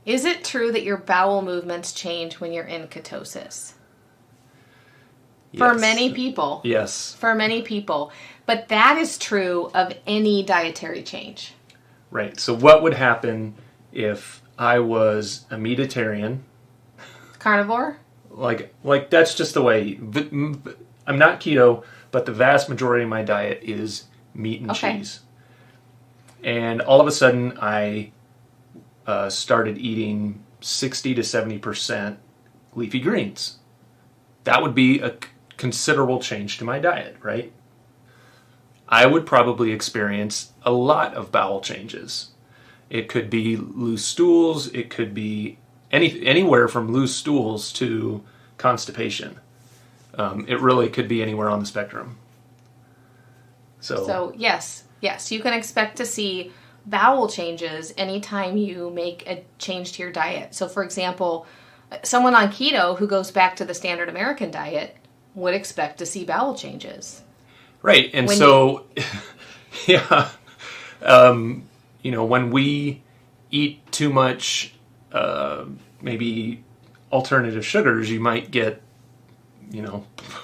Is it true that your bowel movements change when you're in ketosis? Yes. For many people. Yes. For many people. But that is true of any dietary change. Right. So what would happen if I was a meatitarian? Carnivore? Like that's just the way. I'm not keto, but the vast majority of my diet is meat and cheese. And all of a sudden, I started eating 60 to 70% leafy greens. That would be a considerable change to my diet, right? I would probably experience a lot of bowel changes. It could be loose stools. It could be anywhere from loose stools to constipation. It really could be anywhere on the spectrum. So yes, you can expect to see bowel changes anytime you make a change to your diet. So for example, someone on keto who goes back to the standard American diet would expect to see bowel changes. Right, and yeah, when we eat too much, maybe alternative sugars, you might get,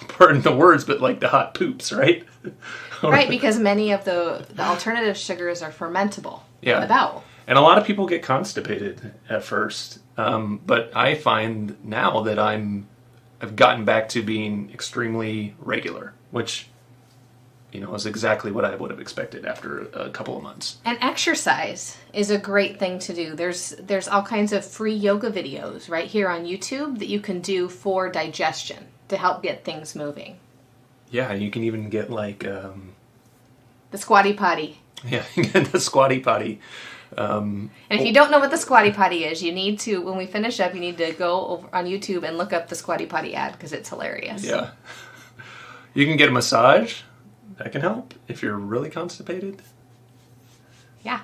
pardon the words, but like the hot poops, right? Right, because many of the alternative sugars are fermentable in the bowel. And a lot of people get constipated at first, but I find now that I've gotten back to being extremely regular, which is exactly what I would have expected after a couple of months. And exercise is a great thing to do. There's all kinds of free yoga videos right here on YouTube that you can do for digestion to help get things moving. Yeah, you can even get like the squatty potty. Yeah, the squatty potty. And if you don't know what the squatty potty is, you need to, when we finish up, you need to go over on YouTube and look up the squatty potty ad because it's hilarious. Yeah. You can get a massage. That can help if you're really constipated. Yeah.